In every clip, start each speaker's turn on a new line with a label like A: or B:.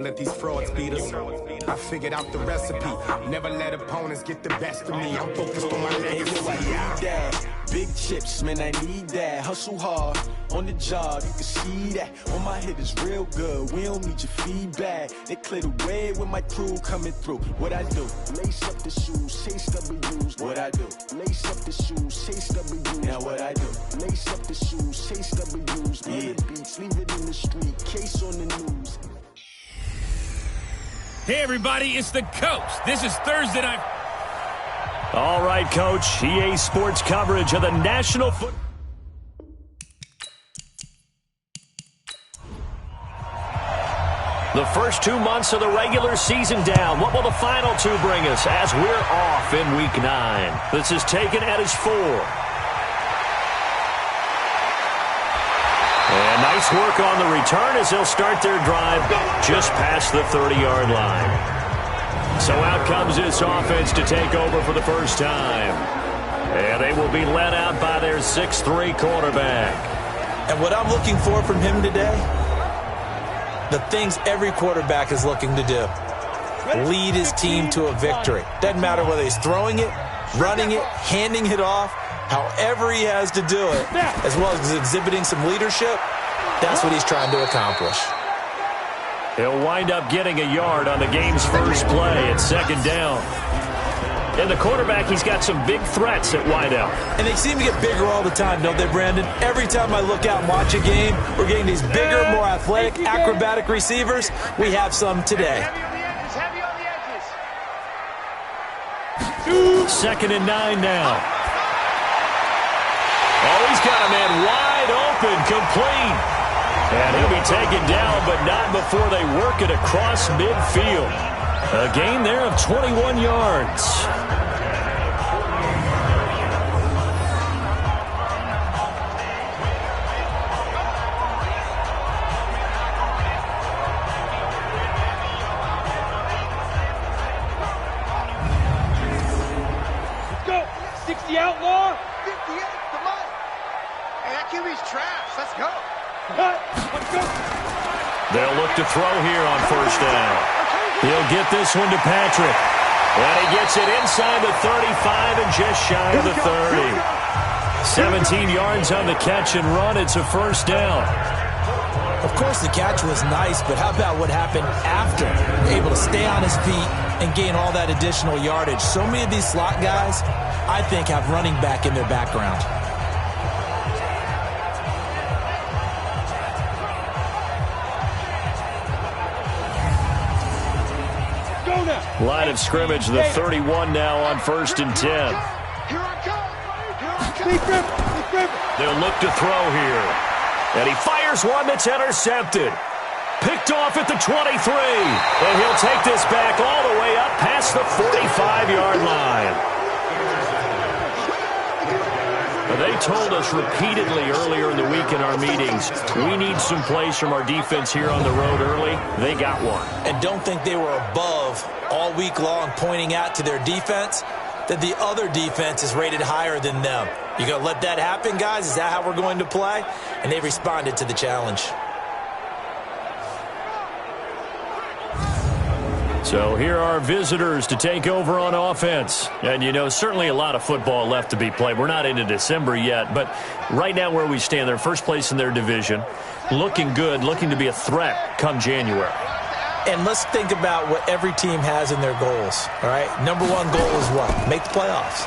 A: Let these frauds beat us. I figured out the recipe. Never let opponents get the best of me. I'm focused on my legacy.
B: Big chips, man, I need that. Hustle hard on the job, you can see that. On my head is real good. We don't need your feedback. They clear the way with my crew coming through. What I do? Lace up the shoes, chase W's. What I do? Lace up the shoes, chase W's. Now what I do? Lace up the shoes, chase W's. Yeah. Beats, leave it in the street, case on the news.
C: Hey, everybody, it's the Coach. This is Thursday night.
D: All right, Coach. EA Sports coverage of the National Football. The first 2 months of the regular season down. What will the final two bring us as we're off in Week 9? This is taken at his 4. And nice work on the return as they'll start their drive just past the 30-yard line. So out comes this offense to take over for the first time. And they will be led out by their 6'3" quarterback.
E: And what I'm looking for from him today, the things every quarterback is looking to do. Lead his team to a victory. Doesn't matter whether he's throwing it, running it, handing it off, however he has to do it, as well as exhibiting some leadership, that's what he's trying to accomplish.
D: He'll wind up getting a yard on the game's first play at second down. And the quarterback, he's got some big threats at wideout.
E: And they seem to get bigger all the time, don't they, Brandon? Every time I look out and watch a game, we're getting these bigger, more athletic, acrobatic receivers. We have some today.
D: Second and 9 now. Oh, he's got a man wide open, complete. And he'll be taken down, but not before they work it across midfield. A gain there of 21 yards.
F: Let's go. 60 outlaw. 58, come on. Hey, that QB's trash. Let's go. Let's go.
D: They'll look to throw here on first down. He'll get this one to Patrick. And he gets it inside the 35 and just shy of the 30. 17 yards on the catch and run. It's a first down.
E: Of course, the catch was nice, but how about what happened after? Able to stay on his feet and gain all that additional yardage. So many of these slot guys, I think, have running back in their background.
D: Line of scrimmage, the 31 now on first and 10. They'll look to throw here. And he fires one that's intercepted. Picked off at the 23. And he'll take this back all the way up past the 45-yard line. They told us repeatedly earlier in the week in our meetings, we need some plays from our defense here on the road early. They got one.
E: And don't think they were above all week long pointing out to their defense that the other defense is rated higher than them. You going to let that happen, guys? Is that how we're going to play? And they responded to the challenge.
D: So here are visitors to take over on offense. And, you know, certainly a lot of football left to be played. We're not into December yet, but right now where we stand, they're first place in their division. Looking good, looking to be a threat come January.
E: And let's think about what every team has in their goals, all right? Number one goal is what? Make the playoffs.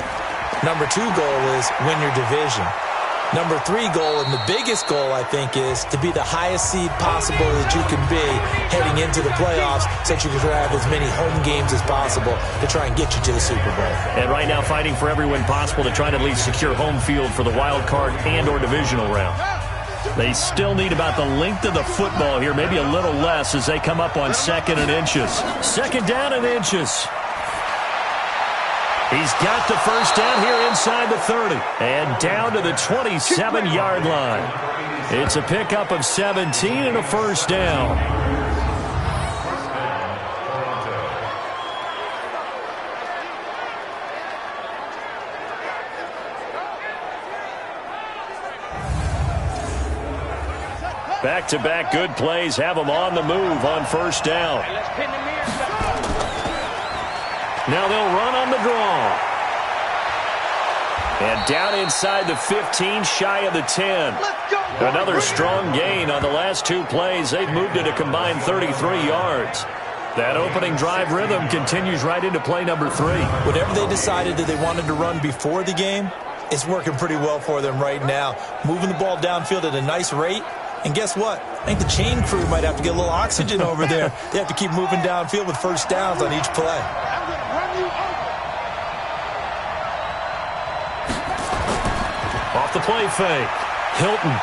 E: Number two goal is win your division. Number three goal, and the biggest goal, I think, is to be the highest seed possible that you can be heading into the playoffs so that you can have as many home games as possible to try and get you to the Super Bowl.
D: And right now fighting for every win possible to try to at least secure home field for the wild card and or divisional round. They still need about the length of the football here, maybe a little less as they come up on second and inches. Second down and inches. He's got the first down here inside the 30 and down to the 27-yard line. It's a pickup of 17 and a first down. Back-to-back good plays have them on the move on first down. Now they'll run on the draw. And down inside the 15, shy of the 10. Another strong gain on the last two plays. They've moved it a combined 33 yards. That opening drive rhythm continues right into play number 3.
E: Whatever they decided that they wanted to run before the game, it's working pretty well for them right now. Moving the ball downfield at a nice rate. And guess what? I think the chain crew might have to get a little oxygen over there. They have to keep moving downfield with first downs on each play.
D: Off the play fake. Hilton.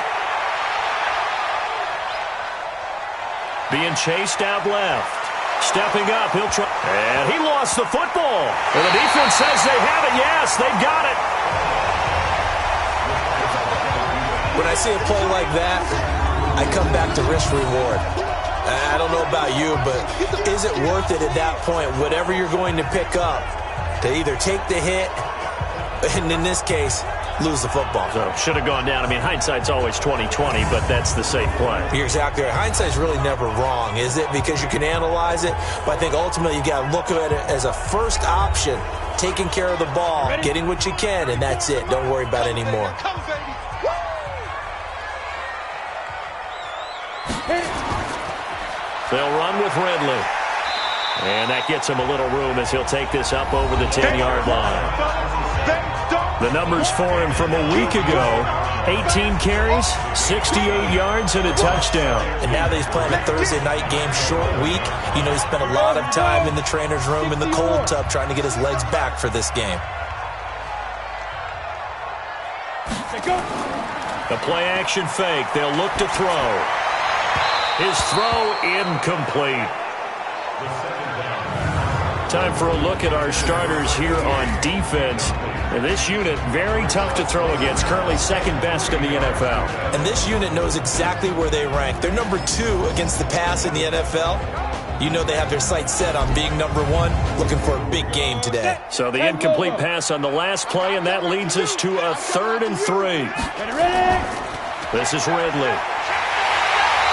D: Being chased out left. Stepping up. He'll try. And he lost the football. And the defense says they have it. Yes, they've got it.
E: When I see a play like that, I come back to risk reward. I don't know about you, but is it worth it at that point, whatever you're going to pick up, to either take the hit, and in this case, lose the football?
D: So should have gone down. I mean, hindsight's always 20/20, but that's the safe play.
E: You're exactly right. Hindsight's really never wrong, is it? Because you can analyze it, but I think ultimately you got to look at it as a first option, taking care of the ball, getting what you can, and that's it. Don't worry about any more.
D: They'll run with Ridley. And that gets him a little room as he'll take this up over the 10-yard line. The numbers for him from a week ago: 18 carries, 68 yards, and a touchdown.
E: And now that he's playing a Thursday night game, short week, you know he spent a lot of time in the trainer's room in the cold tub trying to get his legs back for this game.
D: The play-action fake. They'll look to throw. His throw incomplete. Time for a look at our starters here on defense. And this unit, very tough to throw against, currently second best in the NFL.
E: And this unit knows exactly where they rank. They're number 2 against the pass in the NFL. You know they have their sights set on being number 1, looking for a big game today.
D: So the incomplete pass on the last play, and that leads us to a 3rd and 3. This is Ridley.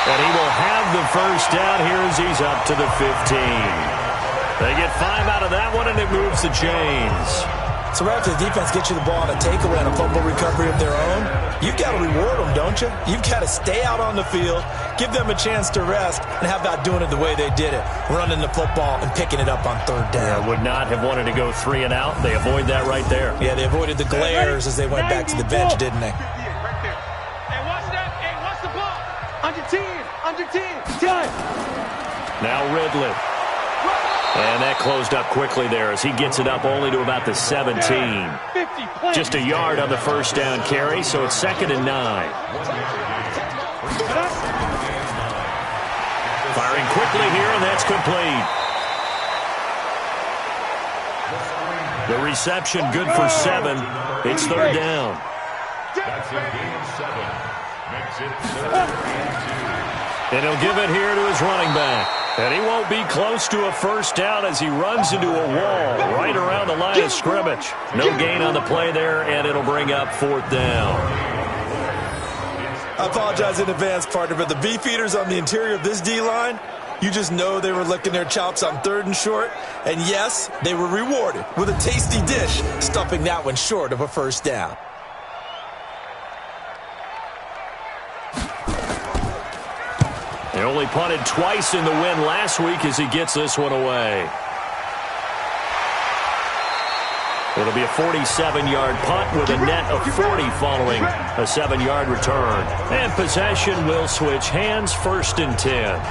D: And he will have the first down here as he's up to the 15. They get 5 out of that one, and it moves the chains.
E: So right after the defense gets you the ball on a takeaway and a fumble recovery of their own, you've got to reward them, don't you? You've got to stay out on the field, give them a chance to rest, and how about doing it the way they did it, running the football and picking it up on 3rd down.
D: Yeah, would not have wanted to go 3 and out. They avoid that right there.
E: Yeah, they avoided the glares as they went back to the bench, didn't they?
D: Now Ridley. And that closed up quickly there as he gets it up only to about the 17. Just a yard on the first down carry, so it's 2nd and 9. Firing quickly here, and that's complete. The reception good for 7. It's 3rd down. And he'll give it here to his running back. And he won't be close to a first down as he runs into a wall right around the line of scrimmage. No gain on the play there, and it'll bring up 4th down.
E: I apologize in advance, partner, but the beef eaters on the interior of this D-line, you just know they were licking their chops on 3rd and short. And yes, they were rewarded with a tasty dish, stuffing that one short of a first down.
D: They only punted twice in the win last week as he gets this one away. It'll be a 47-yard punt with a net of 40 following a 7-yard return. And possession will switch hands, 1st and 10.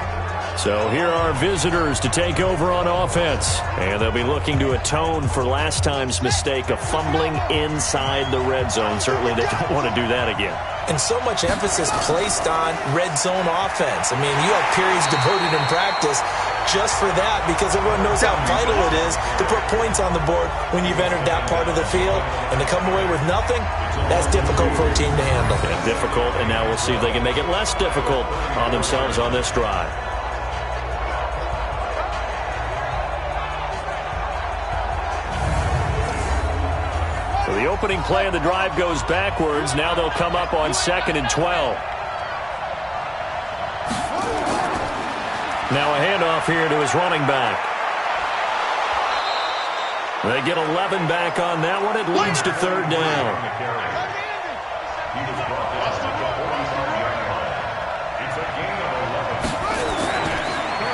D: So here are visitors to take over on offense. And they'll be looking to atone for last time's mistake of fumbling inside the red zone. Certainly they don't want to do that again.
E: And so much emphasis placed on red zone offense. I mean, you have periods devoted in practice just for that because everyone knows how vital it is to put points on the board when you've entered that part of the field. And to come away with nothing, that's difficult for a team to handle.
D: Yeah, difficult, and now we'll see if they can make it less difficult on themselves on this drive. The opening play of the drive goes backwards. Now they'll come up on 2nd and 12. Now a handoff here to his running back. They get 11 back on that one. It leads to third down.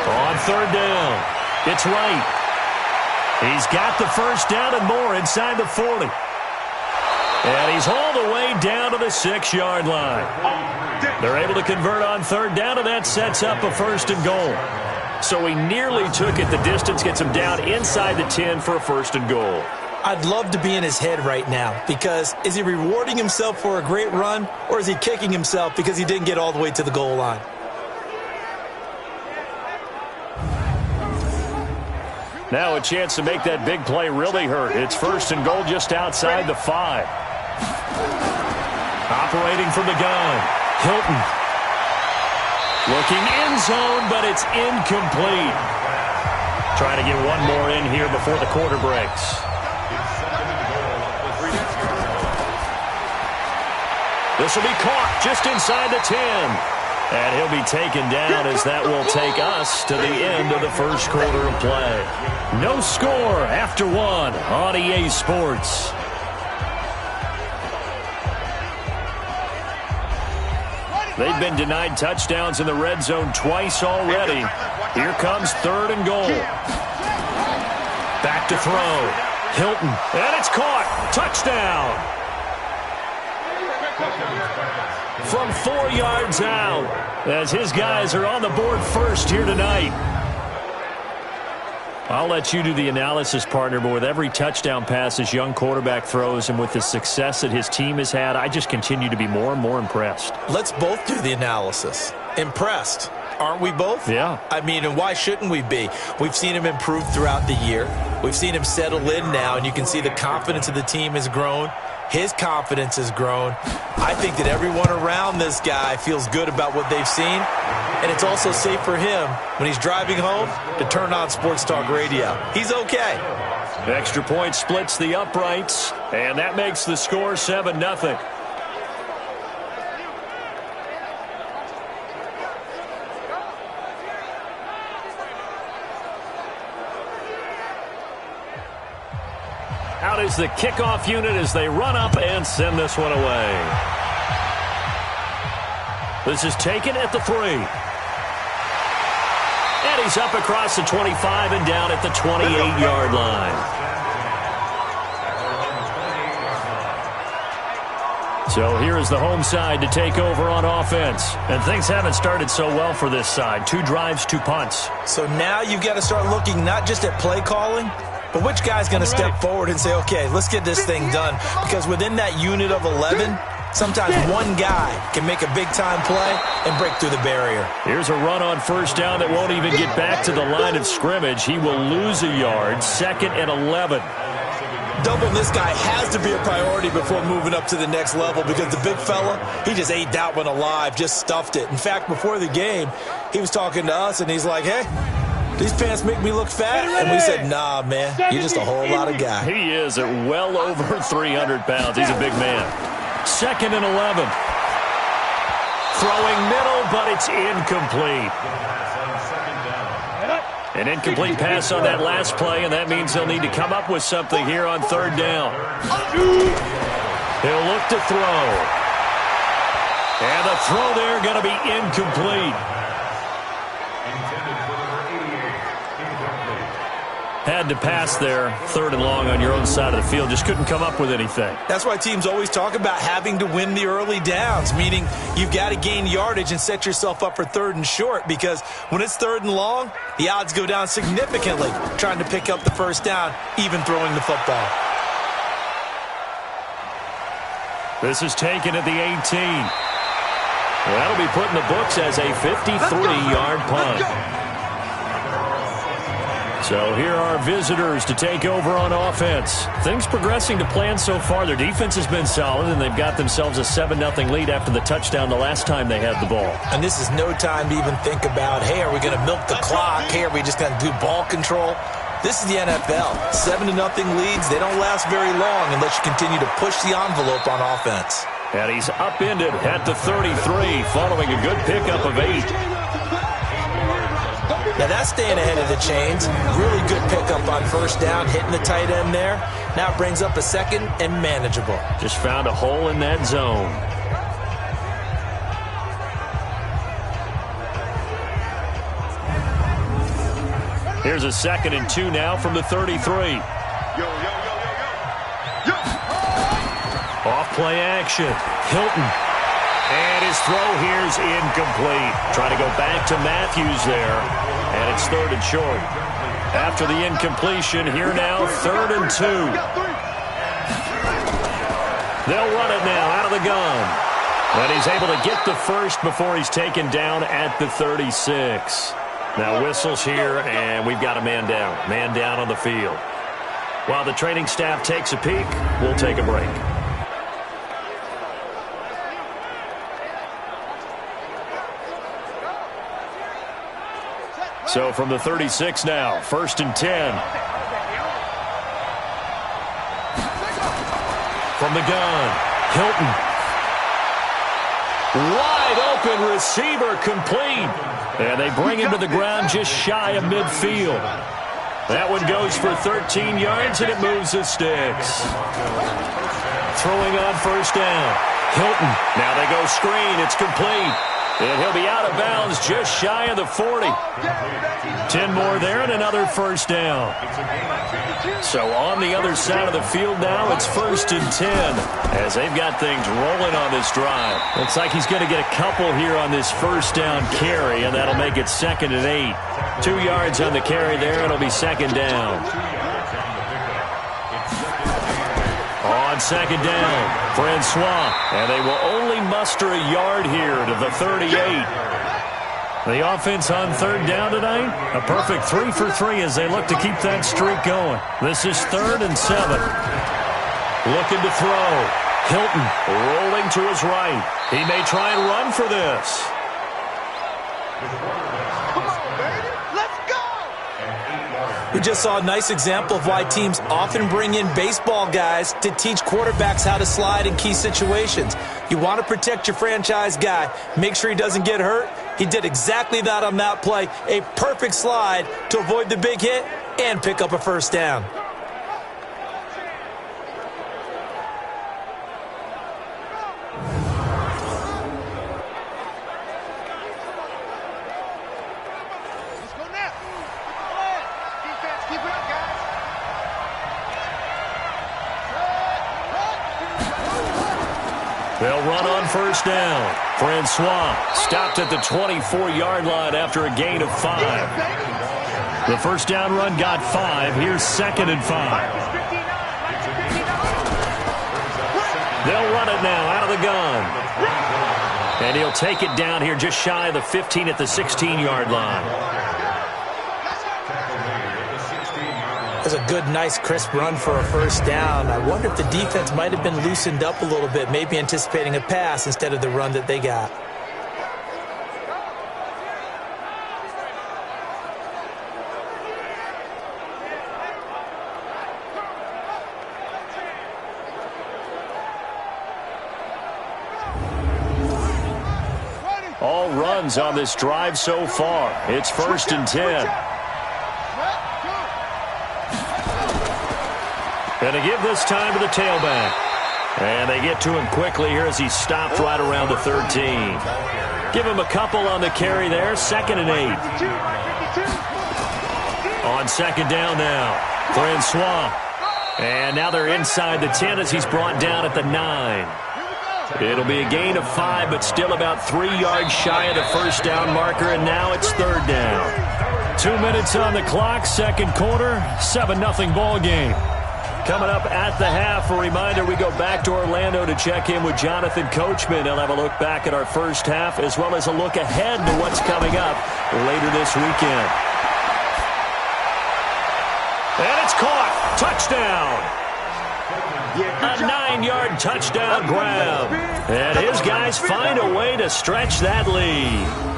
D: On third down, it's Wright. He's got the first down and more inside the 40. And he's all the way down to the 6-yard line. They're able to convert on third down, and that sets up a first and goal. So he nearly took it. The distance gets him down inside the 10 for a first and goal.
E: I'd love to be in his head right now, because is he rewarding himself for a great run, or is he kicking himself because he didn't get all the way to the goal line?
D: Now a chance to make that big play really hurt. It's first and goal just outside the 5. Operating from the gun, Hilton. Looking end zone, but it's incomplete. Trying to get one more in here before the quarter breaks. This will be caught just inside the 10. And he'll be taken down as that will take us to the end of the first quarter of play. No score after 1 on EA Sports. They've been denied touchdowns in the red zone twice already. Here comes third and goal. Back to throw. Hilton. And it's caught. Touchdown. From 4 yards out, as his guys are on the board first here tonight. I'll let you do the analysis, partner, but with every touchdown pass this young quarterback throws and with the success that his team has had, I just continue to be more and more impressed.
E: Let's both do the analysis. Impressed. Aren't we both?
D: Yeah.
E: I mean, and why shouldn't we be? We've seen him improve throughout the year. We've seen him settle in now, and you can see the confidence of the team has grown. His confidence has grown. I think that everyone around this guy feels good about what they've seen. And it's also safe for him when he's driving home to turn on Sports Talk Radio. He's okay.
D: Extra point splits the uprights, and that makes the score 7-0. Out is the kickoff unit as they run up and send this one away. This is taken at the 3. And he's up across the 25 and down at the 28-yard line. So here is the home side to take over on offense. And things haven't started so well for this side. 2 drives, 2 punts.
E: So now you've got to start looking not just at play calling, but which guy's going to step forward and say, okay, let's get this thing done. Because within that unit of 11, sometimes one guy can make a big-time play and break through the barrier.
D: Here's a run on first down that won't even get back to the line of scrimmage. He will lose a yard, 2nd and 11.
E: Doubling this guy has to be a priority before moving up to the next level, because the big fella, he just ate that one alive, just stuffed it. In fact, before the game, he was talking to us, and he's like, hey, these pants make me look fat? And we said, nah, man, you're just a whole lot of guy.
D: He is at well over 300 pounds. He's a big man. 2nd and 11. Throwing middle, but it's incomplete. An incomplete pass on that last play, and that means they'll need to come up with something here on third down. He'll look to throw. And the throw there going to be incomplete. Had to pass there, 3rd and long on your own side of the field. Just couldn't come up with anything.
E: That's why teams always talk about having to win the early downs, meaning you've got to gain yardage and set yourself up for 3rd and short, because when it's 3rd and long, the odds go down significantly trying to pick up the first down, even throwing the football.
D: This is taken at the 18. That'll be put in the books as a 53-yard punt. So here are visitors to take over on offense. Things progressing to plan so far. Their defense has been solid, and they've got themselves a 7-0 lead after the touchdown the last time they had the ball.
E: And this is no time to even think about, hey, are we going to milk the clock? Hey, are we just going to do ball control? This is the NFL. 7-0 leads, they don't last very long unless you continue to push the envelope on offense.
D: And he's upended at the 33 following a good pickup of 8.
E: Now that's staying ahead of the chains. Really good pickup on first down, hitting the tight end there. Now it brings up a second and manageable.
D: Just found a hole in that zone. Here's a 2nd and 2 now from the 33. Off play action. Hilton. And his throw here's incomplete. Trying to go back to Matthews there. And it's 3rd and short. After the incompletion, here now, 3rd and 2. They'll run it now out of the gun. And he's able to get the first before he's taken down at the 36. Now whistles here, and we've got a man down. Man down on the field. While the training staff takes a peek, we'll take a break. So from the 36 now, 1st and 10. From the gun, Hilton. Wide open receiver complete. And they bring him to the ground just shy of midfield. That one goes for 13 yards, and it moves the sticks. Throwing on first down. Hilton. Now they go screen. It's complete. And he'll be out of bounds just shy of the 40. 10 more there and another first down. So on the other side of the field now, it's 1st and 10 as they've got things rolling on this drive. Looks like he's going to get a couple here on this first down carry, and that'll make it 2nd and 8. 2 yards on the carry there. It'll be 2nd down. On 2nd down, Francois, and they will only muster a yard here to the 38. The offense on 3rd down tonight, a perfect 3 for 3 as they look to keep that streak going. This is 3rd and 7. Looking to throw. Hilton rolling to his right. He may try and run for this.
E: We just saw a nice example of why teams often bring in baseball guys to teach quarterbacks how to slide in key situations. You want to protect your franchise guy. Make sure he doesn't get hurt. He did exactly that on that play. A perfect slide to avoid the big hit and pick up a first down.
D: They'll run on first down. Francois stopped at the 24-yard line after a gain of 5. The first down run got 5. Here's 2nd and 5. They'll run it now out of the gun. And he'll take it down here just shy of the 15 at the 16-yard line.
E: That's a good, nice, crisp run for a first down. I wonder if the defense might have been loosened up a little bit, maybe anticipating a pass instead of the run that they got.
D: All runs on this drive so far. It's 1st and 10. And they give this time to the tailback. And they get to him quickly here as he stopped right around the 13. Give him a couple on the carry there. 2nd and 8. On 2nd down now, Francois. And now they're inside the 10 as he's brought down at the 9. It'll be a gain of 5, but still about 3 yards shy of the first down marker, and now it's 3rd down. 2 minutes on the clock, 2nd quarter, 7-0 ball game. Coming up at the half, a reminder, we go back to Orlando to check in with Jonathan Coachman. He'll have a look back at our first half as well as a look ahead to what's coming up later this weekend. And it's caught. Touchdown. A 9-yard touchdown grab. And his guys find a way to stretch that lead.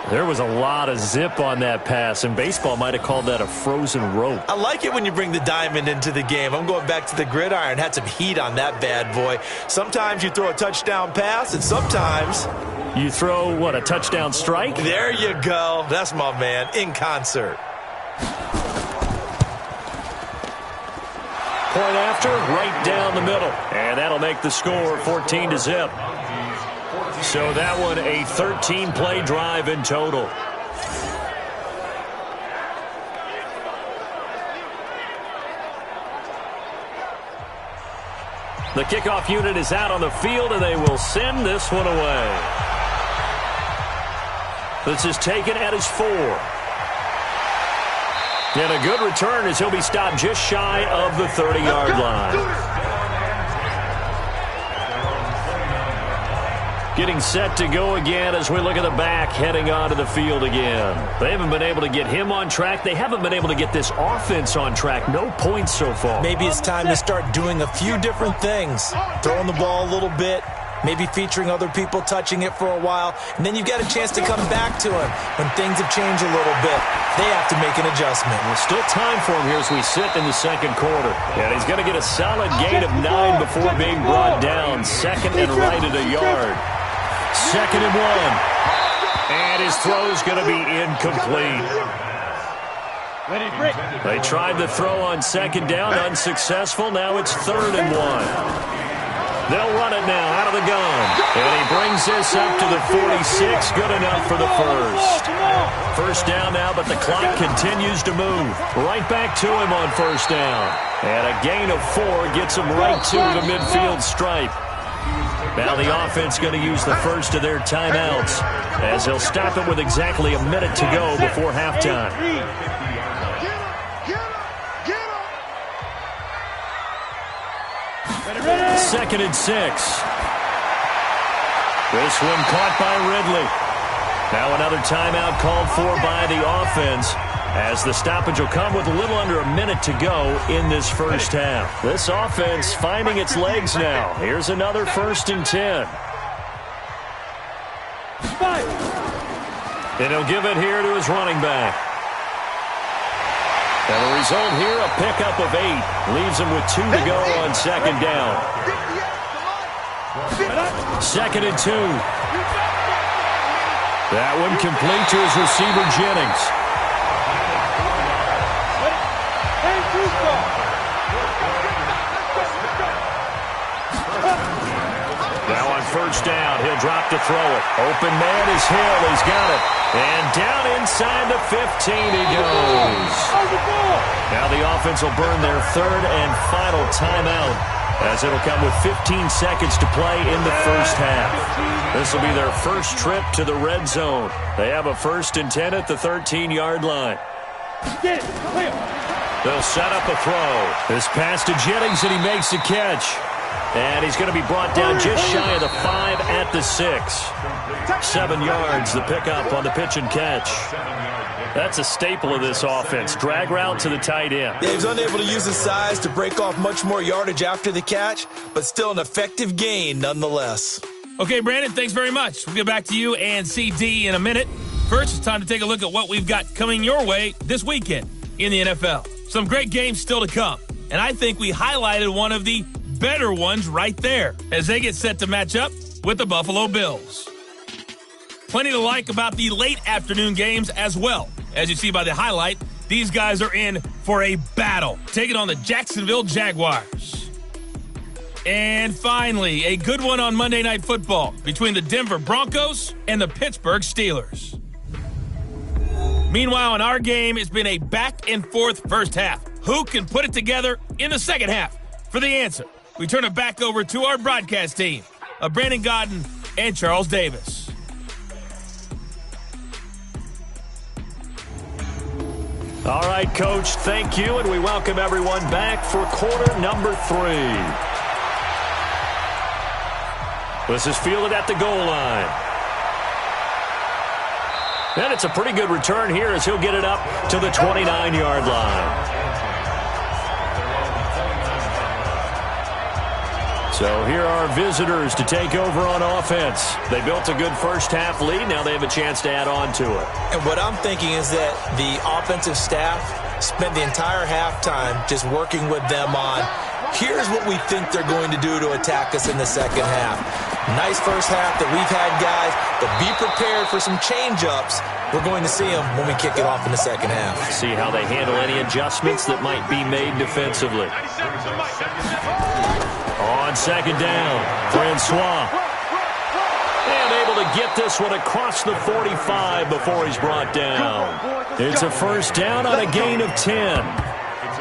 D: There was a lot of zip on that pass, and baseball might have called that a frozen rope.
E: I like it when you bring the diamond into the game. I'm going back to the gridiron. Had some heat on that bad boy. Sometimes you throw a touchdown pass, and sometimes
D: You throw, what, a touchdown strike?
E: There you go. That's my man, in concert.
D: Point after, right down the middle. And that'll make the score 14-0. So that one, a 13-play drive in total. The kickoff unit is out on the field, and they will send this one away. This is taken at his 4. And a good return as he'll be stopped just shy of the 30-yard line. Getting set to go again as we look at the back heading onto the field again. They haven't been able to get him on track. They haven't been able to get this offense on track. No points so far.
E: Maybe it's time to start doing a few different things. Throwing the ball a little bit, maybe featuring other people touching it for a while, and then you've got a chance to come back to him when things have changed a little bit. They have to make an adjustment.
D: Well, still time for him here as we sit in the second quarter. And he's going to get a solid gain of 9 before being brought down. Second and right at a yard. 2nd and 1. And his throw's going to be incomplete. They tried the throw on 2nd down, unsuccessful. Now it's 3rd and 1. They'll run it now out of the gun. And he brings this up to the 46. Good enough for the first. First down now, but the clock continues to move. Right back to him on first down. And a gain of 4 gets him right to the midfield stripe. Now the offense going to use the first of their timeouts as they'll stop it with exactly a minute to go before halftime. 2nd and 6. This one caught by Ridley. Now another timeout called for by the offense as the stoppage will come with a little under a minute to go in this first half. This offense finding its legs now. Here's another 1st and 10. And he'll give it here to his running back. And the result here, a pickup of 8. Leaves him with 2 to go on 2nd down. 2nd and 2. That one complete to his receiver, Jennings. Now on first down, he'll drop to throw it. Open man is Hill. He's got it. And down inside the 15 he goes. Now the offense will burn their 3rd and final timeout as it'll come with 15 seconds to play in the first half. This will be their first trip to the red zone. They have a 1st and 10 at the 13-yard line. They'll set up a throw. This pass to Jennings, and he makes the catch. And he's going to be brought down just shy of the 5 at the 6. 7 yards, the pickup on the pitch and catch. That's a staple of this offense. Drag route to the tight end.
E: Yeah, he was unable to use his size to break off much more yardage after the catch, but still an effective gain nonetheless.
C: Okay, Brandon, thanks very much. We'll get back to you and CD in a minute. First, it's time to take a look at what we've got coming your way this weekend in the NFL. Some great games still to come, and I think we highlighted one of the better ones right there as they get set to match up with the Buffalo Bills. Plenty to like about the late afternoon games as well. As you see by the highlight, these guys are in for a battle, taking on the Jacksonville Jaguars. And finally, a good one on Monday Night Football between the Denver Broncos and the Pittsburgh Steelers. Meanwhile, in our game, it's been a back-and-forth first half. Who can put it together in the second half? For the answer, we turn it back over to our broadcast team of Brandon Godden and Charles Davis.
D: All right, Coach, thank you, and we welcome everyone back for quarter number 3. This is fielded at the goal line. And it's a pretty good return here as he'll get it up to the 29-yard line. So here are visitors to take over on offense. They built a good first half lead. Now they have a chance to add on to it.
E: And what I'm thinking is that the offensive staff spent the entire halftime just working with them on Here's what we think they're going to do to attack us in the second half. Nice first half that we've had, guys, but be prepared for some change-ups. We're going to see them when we kick it off in the second half.
D: See how they handle any adjustments that might be made defensively. On second down, Francois. And able to get this one across the 45 before he's brought down. It's a first down on a gain of 10.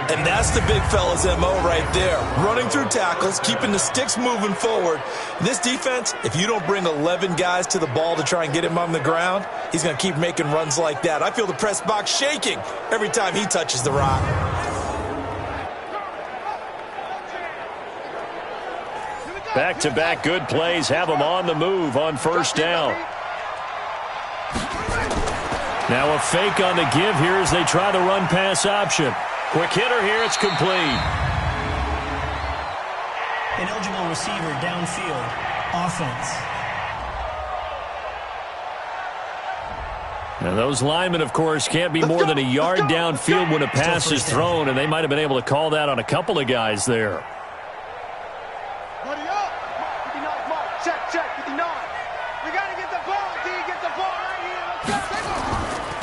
E: And that's the big fella's MO right there. Running through tackles, keeping the sticks moving forward. This defense, if you don't bring 11 guys to the ball to try and get him on the ground, he's going to keep making runs like that. I feel the press box shaking every time he touches the rock.
D: Back-to-back good plays have him on the move on first down. Now a fake on the give here as they try the run-pass option. Quick hitter here, it's complete.
G: An eligible receiver downfield. Offense.
D: And those linemen, of course, can't be more than a yard downfield when a pass is thrown, and they might have been able to call that on a couple of guys there.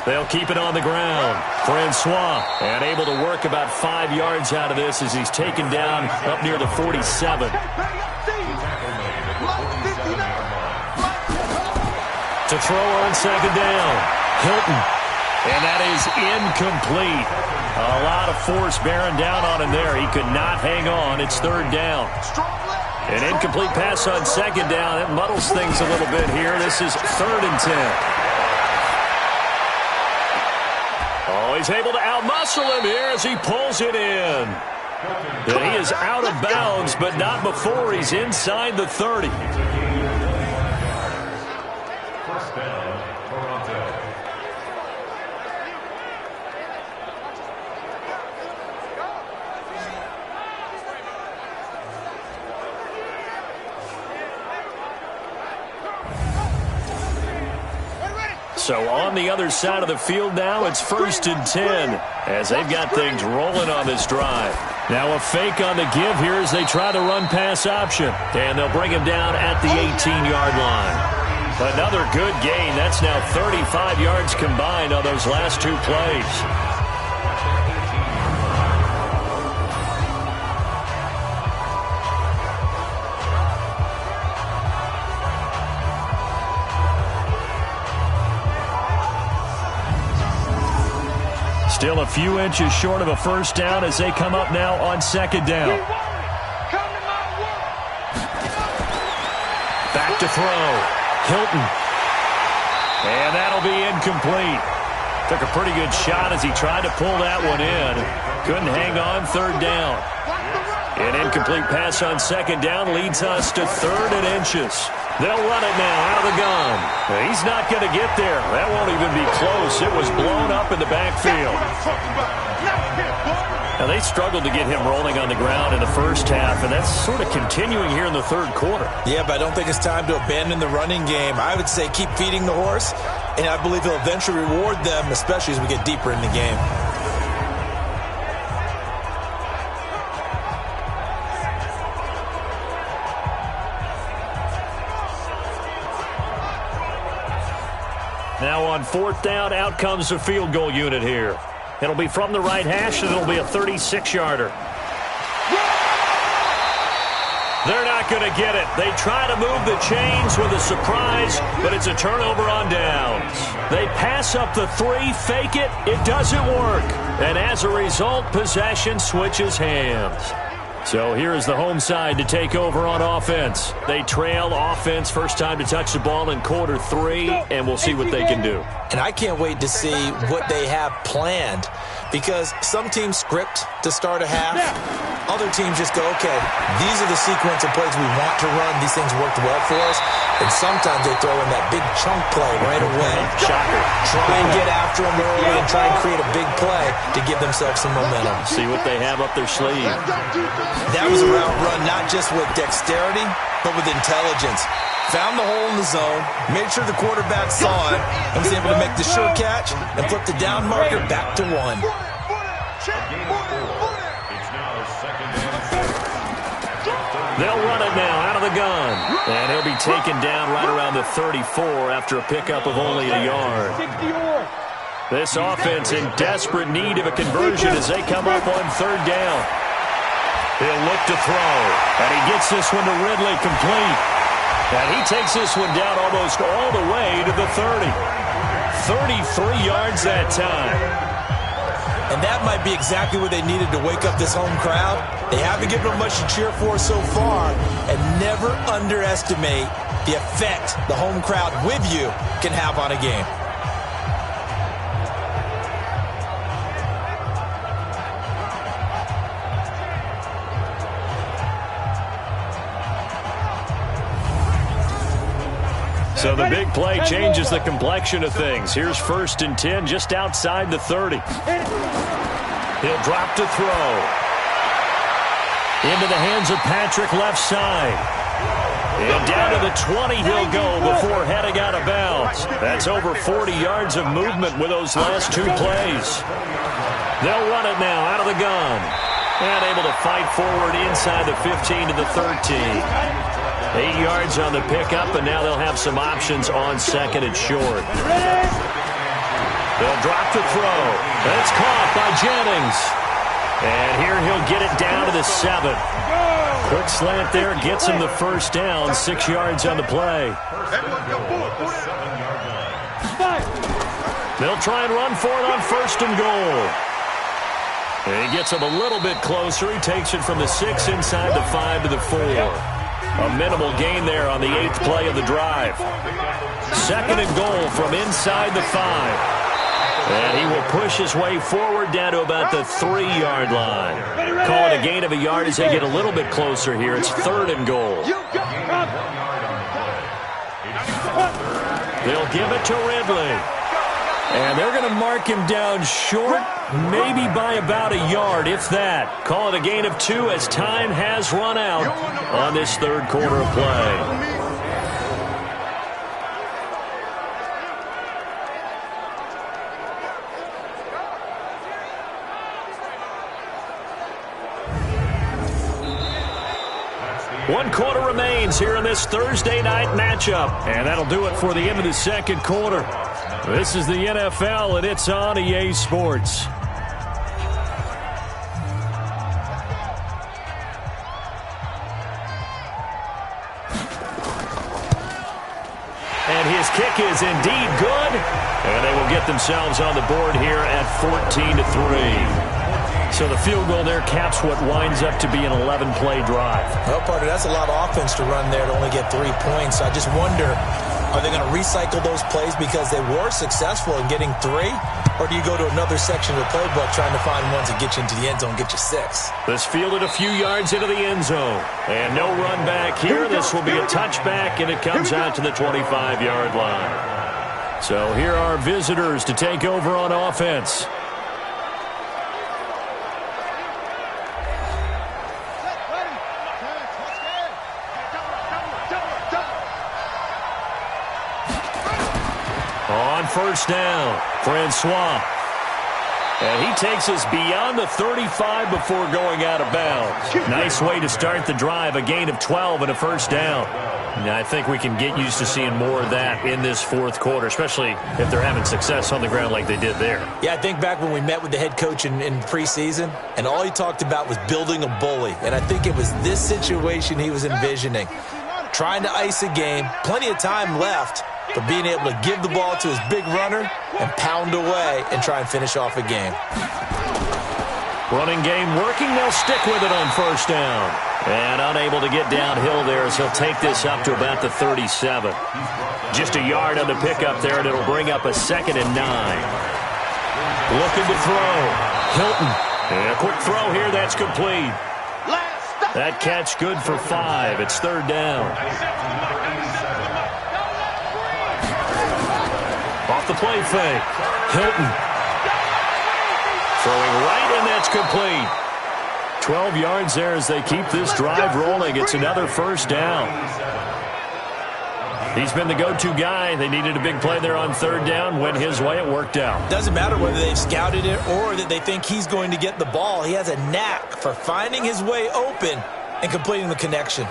D: They'll keep it on the ground. Francois, and able to work about 5 yards out of this as he's taken down up near the 47. To throw on second down, Hilton. And that is incomplete. A lot of force bearing down on him there. He could not hang on. It's third down. An incomplete pass on second down. It muddles things a little bit here. This is 3rd and 10. Oh, he's able to outmuscle him here as he pulls it in. And he is out of bounds, but not before he's inside the 30. So on the other side of the field now, it's 1st and 10 as they've got things rolling on this drive. Now a fake on the give here as they try the run-pass option. And they'll bring him down at the 18-yard line. Another good gain. That's now 35 yards combined on those last 2 plays. Still a few inches short of a first down as they come up now on second down. Back to throw. Hilton. And that'll be incomplete. Took a pretty good shot as he tried to pull that one in. Couldn't hang on, third down. An incomplete pass on second down leads us to 3rd and inches. They'll run it now out of the gun. He's not going to get there. That won't even be close. It was blown up in the backfield. Now, they struggled to get him rolling on the ground in the first half, and that's sort of continuing here in the 3rd quarter.
E: Yeah, but I don't think it's time to abandon the running game. I would say keep feeding the horse, and I believe he'll eventually reward them, especially as we get deeper in the game.
D: Now on 4th down, out comes the field goal unit here. It'll be from the right hash, and it'll be a 36-yarder. They're not going to get it. They try to move the chains with a surprise, but it's a turnover on downs. They pass up the 3, fake it. It doesn't work. And as a result, possession switches hands. So here is the home side to take over on offense. They trail offense first time to touch the ball in quarter 3, and we'll see what they can do.
E: And I can't wait to see what they have planned, because some teams script to start a half. Other teams just go, okay, these are the sequence of plays we want to run. These things worked well for us. And sometimes they throw in that big chunk play right away.
D: Shocker.
E: Try and get after them early and try and create a big play to give themselves some momentum.
D: See what they have up their sleeve.
E: That was a route run not just with dexterity, but with intelligence. Found the hole in the zone, made sure the quarterback saw it, and was able to make the sure catch and flip the down marker back to 1.
D: They'll run it now out of the gun. And he'll be taken down right around the 34 after a pickup of only a yard. This offense in desperate need of a conversion as they come up on third down. He'll look to throw. And he gets this one to Ridley complete. And he takes this one down almost all the way to the 30. 33 yards that time.
E: And that might be exactly what they needed to wake up this home crowd. They haven't given them much to cheer for so far. And never underestimate the effect the home crowd with you can have on a game.
D: So the big play changes the complexion of things. Here's 1st and 10 just outside the 30. He'll drop to throw. Into the hands of Patrick left side. And down to the 20 he'll go before heading out of bounds. That's over 40 yards of movement with those last two plays. They'll run it now out of the gun. And able to fight forward inside the 15 to the 13. 8 yards on the pickup, and now they'll have some options on 2nd and short. They'll drop to throw. That's caught by Jennings. And here he'll get it down to the 7. Quick slant there gets him the first down. 6 yards on the play. They'll try and run for it on 1st and goal. And he gets him a little bit closer. He takes it from the 6 inside the 5 to the 4. A minimal gain there on the 8th play of the drive. 2nd and goal from inside the 5. And he will push his way forward down to about the 3-yard line. Call it a gain of a yard as they get a little bit closer here. It's 3rd and goal. They'll give it to Ridley. And they're going to mark him down short, maybe by about a yard, if that. Call it a gain of 2 as time has run out on this 3rd quarter of play. One quarter remains here in this Thursday night matchup. And that'll do it for the end of the 2nd quarter. This is the NFL, and it's on EA Sports. And his kick is indeed good. And they will get themselves on the board here at 14-3. So the field goal there caps what winds up to be an 11-play drive.
E: Well, partner, that's a lot of offense to run there to only get 3 points. I just wonder, are they going to recycle those plays because they were successful in getting 3? Or do you go to another section of the playbook trying to find ones that get you into the end zone, get you 6?
D: This fielded a few yards into the end zone. And no run back here. This will be a touchback, and it comes out to the 25-yard line. So here are visitors to take over on offense. On 1st down, Francois. And he takes us beyond the 35 before going out of bounds. Nice way to start the drive, a gain of 12 and a 1st down. Now, I think we can get used to seeing more of that in this 4th quarter, especially if they're having success on the ground like they did there. Yeah,
E: I think back when we met with the head coach in preseason, and all he talked about was building a bully. And I think it was this situation he was envisioning. Trying to ice a game, plenty of time left, but being able to give the ball to his big runner and pound away and try and finish off a game.
D: Running game working. They'll stick with it on 1st down. And unable to get downhill there as he'll take this up to about the 37. Just a yard on the pickup there, and it'll bring up a 2nd and 9. Looking to throw. Hilton. And a quick throw here. That's complete. That catch good for 5. It's 3rd down. Off the play fake. Hilton. Throwing right, and that's complete. 12 yards there as they keep this drive rolling. It's another 1st down. He's been the go-to guy. They needed a big play there on 3rd down. Went his way. It worked out.
E: Doesn't matter whether they've scouted it or that they think he's going to get the ball. He has a knack for finding his way open and completing the connection.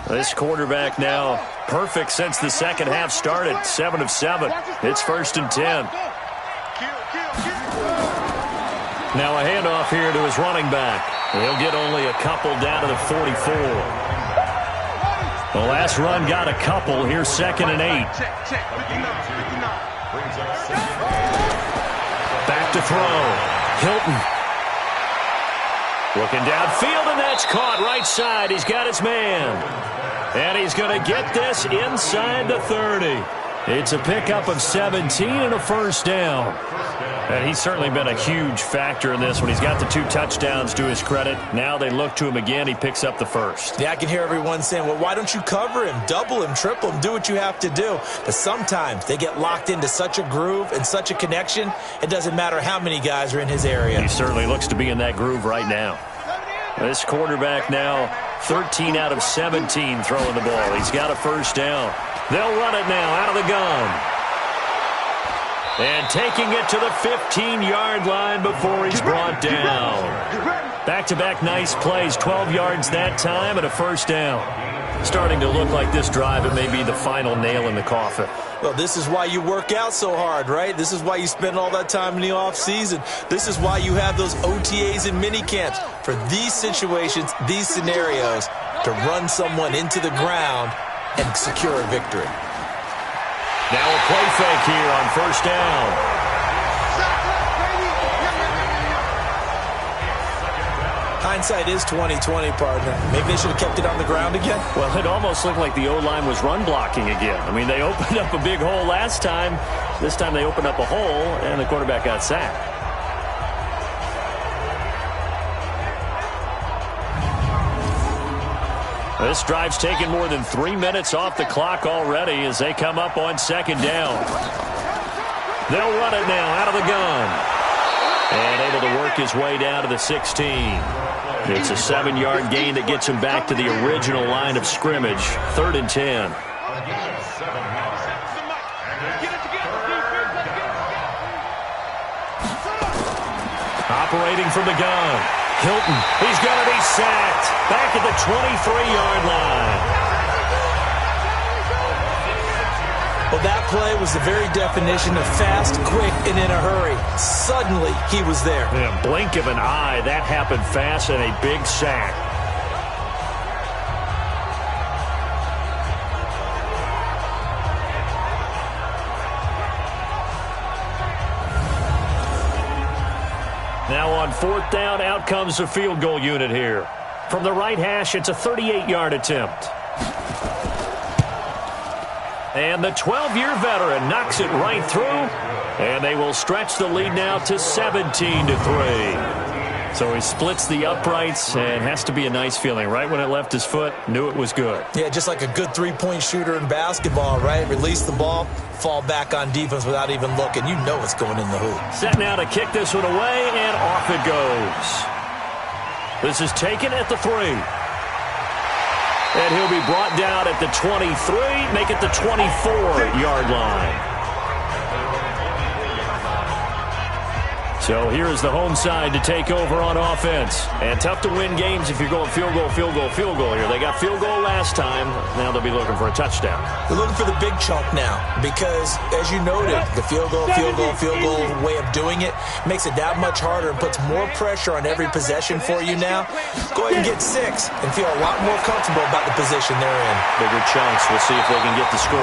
D: This quarterback now perfect since the second half started. 7 of 7. It's 1st and 10. Now a handoff here to his running back. He'll get only a couple down to the 44. The last run got a couple. Here's 2nd and 8. Back to throw. Hilton. Looking downfield, and that's caught right side. He's got his man. And he's going to get this inside the 30. It's a pickup of 17 and a 1st down. And he's certainly been a huge factor in this one. He's got the 2 touchdowns to his credit. Now they look to him again. He picks up the 1st.
E: Yeah, I can hear everyone saying, well, why don't you cover him, double him, triple him, do what you have to do. But sometimes they get locked into such a groove and such a connection, it doesn't matter how many guys are in his area.
D: He certainly looks to be in that groove right now. This quarterback now 13 out of 17 throwing the ball. He's got a 1st down. They'll run it now out of the gun. And taking it to the 15-yard line before he's brought down. Back-to-back nice plays, 12 yards that time and a 1st down. Starting to look like this drive, it may be the final nail in the coffin.
E: Well, this is why you work out so hard, right? This is why you spend all that time in the offseason. This is why you have those OTAs and mini camps. For these situations, these scenarios, to run someone into the ground and secure a victory.
D: Now a play fake here on 1st down.
E: Hindsight is 20/20, partner. Maybe they should have kept it on the ground again.
D: Well, it almost looked like the O-line was run blocking again. I mean, they opened up a big hole last time. This time they opened up a hole, and the quarterback got sacked. This drive's taken more than 3 minutes off the clock already as they come up on 2nd down. They'll run it now out of the gun. And able to work his way down to the 16. It's a 7-yard gain that gets him back to the original line of scrimmage. 3rd and 10. Operating from the gun. Hilton, he's going to be sacked. Back at the 23-yard line.
E: Well, that play was the very definition of fast, quick, and in a hurry. Suddenly, he was there.
D: In a blink of an eye, that happened fast and a big sack. Now on 4th down, out comes the field goal unit here. From the right hash, it's a 38-yard attempt. And the 12-year veteran knocks it right through. And they will stretch the lead now to 17-3. So he splits the uprights, and has to be a nice feeling. Right when it left his foot, knew it was good.
E: Yeah, just like a good three-point shooter in basketball, right? Release the ball, fall back on defense without even looking. You know it's going in the hoop.
D: Set now to kick this one away, and off it goes. This is taken at the 3. And he'll be brought down at the 23, make it the 24-yard line. So here is the home side to take over on offense. And tough to win games if you're going field goal, field goal, field goal here. They got field goal last time. Now they'll be looking for a touchdown.
E: They're looking for the big chunk now because, as you noted, the field goal way of doing it makes it that much harder and puts more pressure on every possession for you now. Go ahead and get 6 and feel a lot more comfortable about the position they're in.
D: Bigger chunks. We'll see if they can get the score.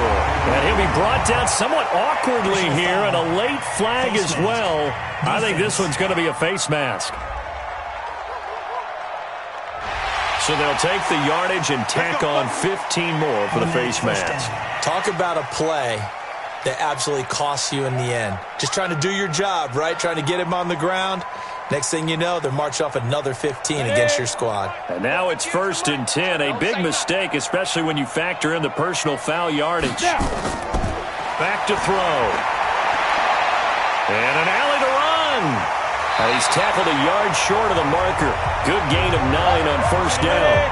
D: And he'll be brought down somewhat awkwardly here, and a late flag as well. I think this one's going to be a face mask. So they'll take the yardage and tack on 15 more for the face mask.
E: Talk about a play that absolutely costs you in the end. Just trying to do your job, right? Trying to get him on the ground. Next thing you know, they're marched off another 15 against your squad.
D: And now it's 1st and 10. A big mistake, especially when you factor in the personal foul yardage. Back to throw. And an alley to run. He's tackled a yard short of the marker. Good gain of 9 on 1st down.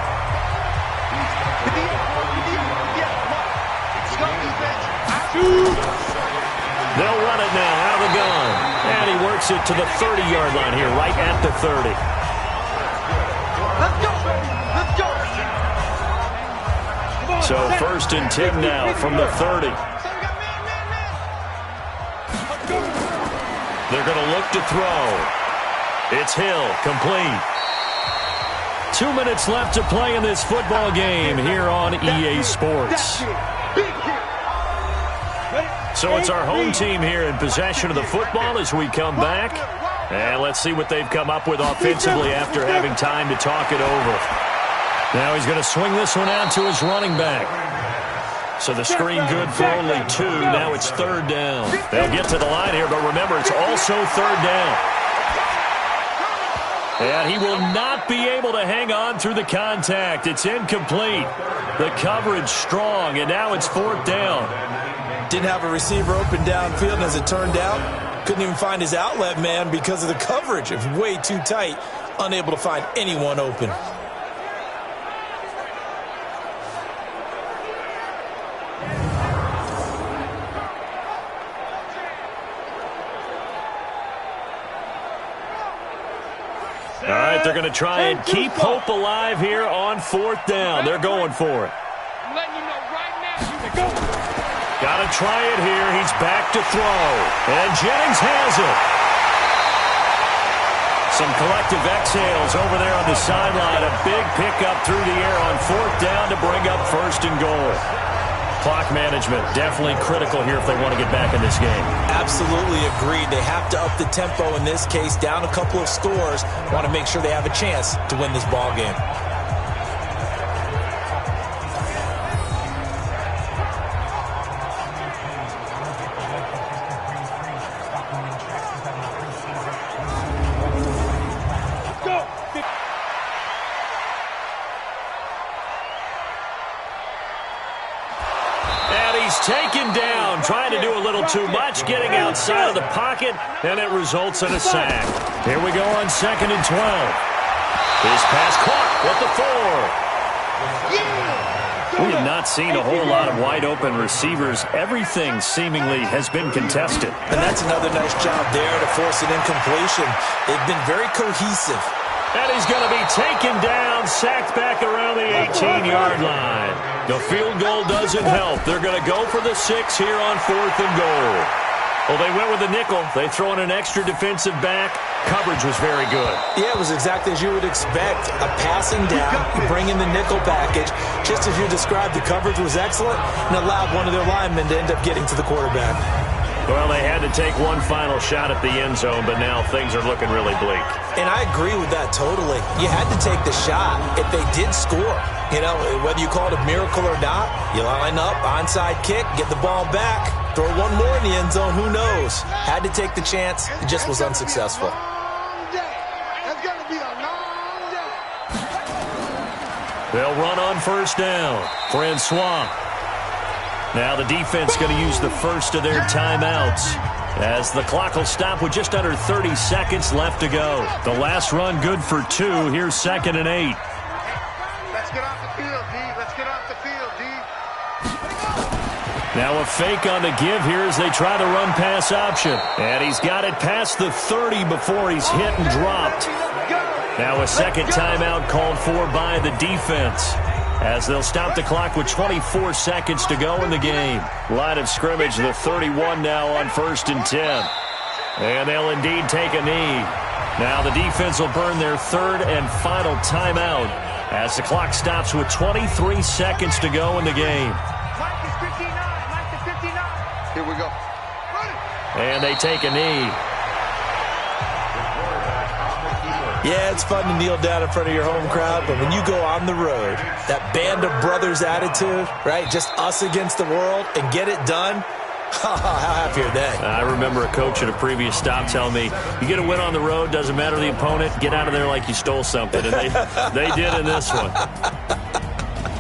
D: They'll run it now out of the gun. And he works it to the 30-yard line here, right at the 30.
F: Let's go, baby. Let's go.
D: So 1st and 10 now from the 30. They're going to look to throw. It's Hill, complete. 2 minutes left to play in this football game here on EA Sports. So it's our home team here in possession of the football as we come back. And let's see what they've come up with offensively after having time to talk it over. Now he's going to swing this one out to his running back. So the screen good for only 2. Now it's 3rd down. They'll get to the line here, but remember, it's also 3rd down. And he will not be able to hang on through the contact. It's incomplete. The coverage strong, and now it's 4th down.
E: Didn't have a receiver open downfield, and as it turned out, couldn't even find his outlet man because of the coverage. It was way too tight, unable to find anyone open.
D: All right, they're going to try and keep hope alive here on 4th down. They're going for it.
F: I'm letting you know right now, you can go.
D: Got to try it here. He's back to throw. And Jennings has it. Some collective exhales over there on the sideline. A big pickup through the air on 4th down to bring up 1st and goal. Clock management definitely critical here if they want to get back in this game.
E: Absolutely agreed. They have to up the tempo in this case, down a couple of scores. Want to make sure they have a chance to win this ball game.
D: Taken down, trying to do a little too much, getting outside of the pocket, and it results in a sack. Here we go on 2nd and 12. His pass caught with the 4. We have not seen a whole lot of wide-open receivers. Everything seemingly has been contested.
E: And that's another nice job there to force an incompletion. They've been very cohesive.
D: And he's going to be taken down, sacked back around the 18-yard line. The field goal doesn't help. They're going to go for the 6 here on 4th and goal. Well, they went with a nickel. They throw in an extra defensive back. Coverage was very good.
E: Yeah, it was exactly as you would expect. A passing down, you bring in the nickel package. Just as you described, the coverage was excellent and allowed one of their linemen to end up getting to the quarterback.
D: Well, they had to take one final shot at the end zone, but now things are looking really bleak.
E: And I agree with that totally. You had to take the shot if they did score. You know, whether you call it a miracle or not, you line up, onside kick, get the ball back, throw one more in the end zone, who knows? Had to take the chance, it just was unsuccessful.
F: That's going to be a long day.
D: They'll run on 1st down. Francois. Now the defense going to use the first of their timeouts as the clock will stop with just under 30 seconds left to go. The last run good for 2. Here's 2nd and 8.
F: Let's get off the field, D. Let's get off the field, D.
D: Now a fake on the give here as they try the run-pass option. And he's got it past the 30 before he's hit and dropped. Now a second timeout called for by the defense, as they'll stop the clock with 24 seconds to go in the game. Line of scrimmage, the 31 now on 1st and 10. And they'll indeed take a knee. Now the defense will burn their 3rd and final timeout as the clock stops with 23 seconds to go in the game.
F: Mike is 59. Mike is 59. Here we go.
D: And they take a knee.
E: Yeah, it's fun to kneel down in front of your home crowd, but when you go on the road, that band of brothers attitude, right, just us against the world, and get it done, how happy are they?
D: I remember a coach at a previous stop telling me, you get a win on the road, doesn't matter the opponent, get out of there like you stole something, and they did in this one.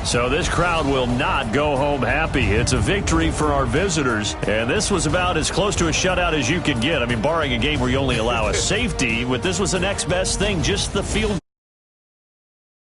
D: So this crowd will not go home happy. It's a victory for our visitors, and this was about as close to a shutout as you could get. I mean, barring a game where you only allow a safety, but this was the next best thing, just the field